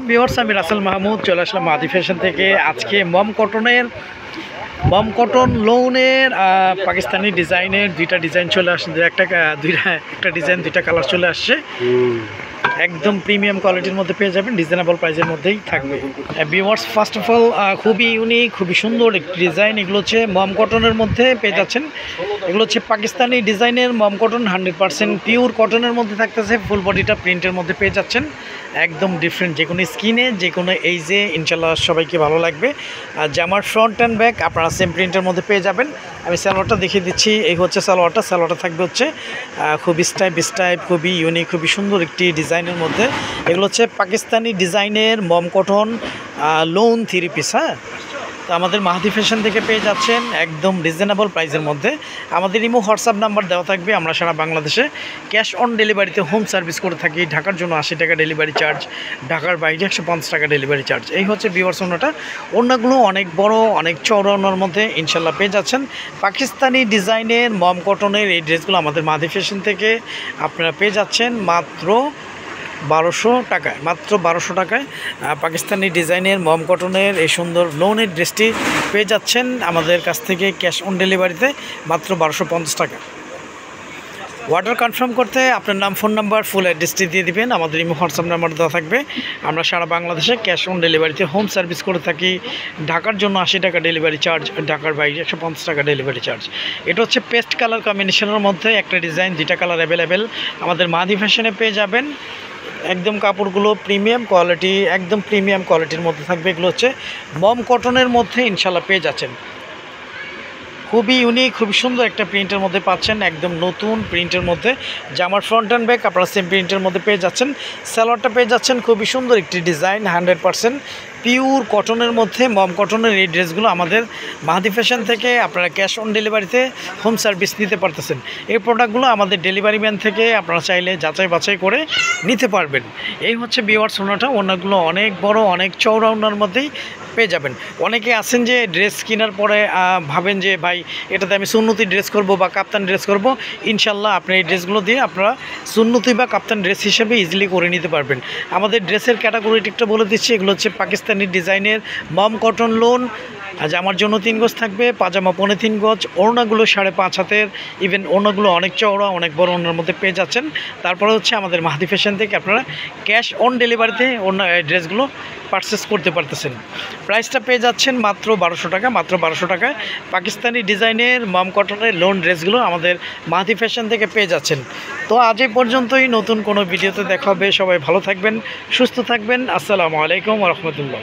আলাইকুম ভিউয়ার্স, আমি রাসেল মাহমুদ চলে আসলাম মাদি ফ্যাশন থেকে। আজকে মম কটন লোনের পাকিস্তানি ডিজাইনের দুইটা ডিজাইন চলে আসছে। একটা ডিজাইন দুইটা কালার চলে আসছে। একদম প্রিমিয়াম কোয়ালিটির মধ্যে পেয়ে যাবেন, রিজনেবল প্রাইসের মধ্যেই থাকবে। ভিউয়ার্স, ফার্স্ট অফ অল খুবই ইউনিক, খুবই সুন্দর একটি ডিজাইন। এগুলো হচ্ছে মম কটনের মধ্যে পেয়ে যাচ্ছেন। এগুলো হচ্ছে পাকিস্তানি ডিজাইনের মম কটন, 100% পিওর কটনের মধ্যে থাকতেছে। ফুল বডিটা প্রিন্টের মধ্যে পেয়ে যাচ্ছেন, একদম ডিফারেন্ট। যে কোনো স্কিনে, যে কোনো এইজে ইনশাল্লাহ সবাইকে ভালো লাগবে। আর জামার ফ্রন্ট অ্যান্ড ব্যাক আপনারা সেম প্রিন্টের মধ্যে পেয়ে যাবেন। আমি সালোয়ারটা দেখিয়ে দিচ্ছি। এই হচ্ছে সালোয়ারটা থাকবে হচ্ছে খুবই স্টাইপ, খুবই ইউনিক, খুবই সুন্দর একটি ডিজাইনের মধ্যে। এগুলো হচ্ছে পাকিস্তানি ডিজাইনের মম কটন লোন 3 পিস। হ্যাঁ, তো আমাদের মাহাদি ফ্যাশন থেকে পেয়ে যাচ্ছেন একদম রিজনেবল প্রাইসের মধ্যে। আমাদের ইমো হোয়াটসঅ্যাপ নাম্বার দেওয়া থাকবে। আমরা সারা বাংলাদেশে ক্যাশ অন ডেলিভারিতে হোম সার্ভিস করে থাকি। ঢাকার জন্য 80 টাকা ডেলিভারি চার্জ, ঢাকার বাইরে 150 টাকা ডেলিভারি চার্জ। এই হচ্ছে ভিউয়ার্স ওড়নাগুলো অনেক বড়, অনেক চওড়া ওড়নার মধ্যে ইনশাল্লাহ পেয়ে যাচ্ছেন। পাকিস্তানি ডিজাইনের মম কটনের এই ড্রেসগুলো আমাদের মাহাদি ফ্যাশন থেকে আপনারা পেয়ে যাচ্ছেন মাত্র 1200 টাকায়। মাত্র 1200 টাকায় পাকিস্তানি ডিজাইনের মম কটনের এই সুন্দর লোনের ড্রেসটি পেয়ে যাচ্ছেন আমাদের কাছ থেকে ক্যাশ অন ডেলিভারিতে মাত্র 1250 টাকা। অর্ডার কনফার্ম করতে আপনার নাম, ফোন নাম্বার, ফুল অ্যাড্রেসটি দিয়ে দিবেন। আমাদের ইমো হোয়াটসঅ্যাপ নাম্বার দেওয়া থাকবে। আমরা সারা বাংলাদেশে ক্যাশ অন ডেলিভারিতে হোম সার্ভিস করে থাকি। ঢাকার জন্য 80 টাকা ডেলিভারি চার্জ, ঢাকার বাইরে 150 টাকা ডেলিভারি চার্জ। এটা হচ্ছে পেস্ট কালার কম্বিনেশনের মধ্যে একটা ডিজাইন, 2টা কালার অ্যাভেলেবেল আমাদের মাহাদি ফ্যাশনে পেয়ে যাবেন। একদম কাপড়গুলো প্রিমিয়াম কোয়ালিটি, একদম প্রিমিয়াম কোয়ালিটির মধ্যে থাকবে। এগুলো হচ্ছে মম কটনের মধ্যে ইনশাল্লাহ পেয়ে যাচ্ছেন। খুবই ইউনিক, খুবই সুন্দর একটা প্রিন্টের মধ্যে পাচ্ছেন, একদম নতুন প্রিন্টের মধ্যে। জামার ফ্রন্ট অ্যান্ড ব্যাক আপনারা সেম প্রিন্টের মধ্যে পেয়ে যাচ্ছেন। সালোয়ারটা পেয়ে যাচ্ছেন খুবই সুন্দর একটি ডিজাইন, 100% পিওর কটনের মধ্যে মম কটনের এই ড্রেসগুলো আমাদের মাহাদি ফ্যাশন থেকে আপনারা ক্যাশ অন ডেলিভারিতে হোম সার্ভিস নিতে পারতেছেন। এই প্রোডাক্টগুলো আমাদের ডেলিভারি ম্যান থেকে আপনারা চাইলে যাচাই বাছাই করে নিতে পারবেন। এই হচ্ছে ভিউয়ার্স ওড়নাগুলো অনেক বড়, অনেক চওড়া ওড়নার মধ্যেই পেয়ে যাবেন। অনেকে আছেন যে ড্রেস কেনার পরে ভাবেন যে ভাই এটাতে আমি সুন্নতি ড্রেস করব বা কাপ্তান ড্রেস করব। ইনশাল্লাহ আপনি এই ড্রেসগুলো দিয়ে আপনারা সুন্নতি বা কাপ্তান ড্রেস হিসেবে ইজিলি করে নিতে পারবেন। আমাদের ড্রেসের ক্যাটাগরিটি একটু বলে দিচ্ছি। এগুলো হচ্ছে পাকিস্তানি ডিজাইনের মম কটন লোন। জামার জন্য 3 গজ থাকবে, পাজামা 3.25 গজ, ওড়নাগুলো 5.5 হাতের। ইভেন ওড়নাগুলো অনেক চওড়া, অনেক বড় ওড়নার মধ্যে পেয়ে যাচ্ছেন। তারপরে হচ্ছে আমাদের মাহাদি ফ্যাশন থেকে আপনারা ক্যাশ অন ডেলিভারিতে ওড়না ড্রেসগুলো পারচেস করতে পারতেছেন। প্রাইসটা পেয়ে যাচ্ছেন মাত্র 1200 টাকা। মাত্র 1200 টাকায় পাকিস্তানি ডিজাইনের মম কটনের লোন ড্রেসগুলো আমাদের মাহাদি ফ্যাশন থেকে পেয়ে যাচ্ছেন। তো আজ এই পর্যন্তই, নতুন কোনো ভিডিওতে দেখা হবে। সবাই ভালো থাকবেন, সুস্থ থাকবেন। আসসালামু আলাইকুম ওয়া রাহমাতুল্লাহ।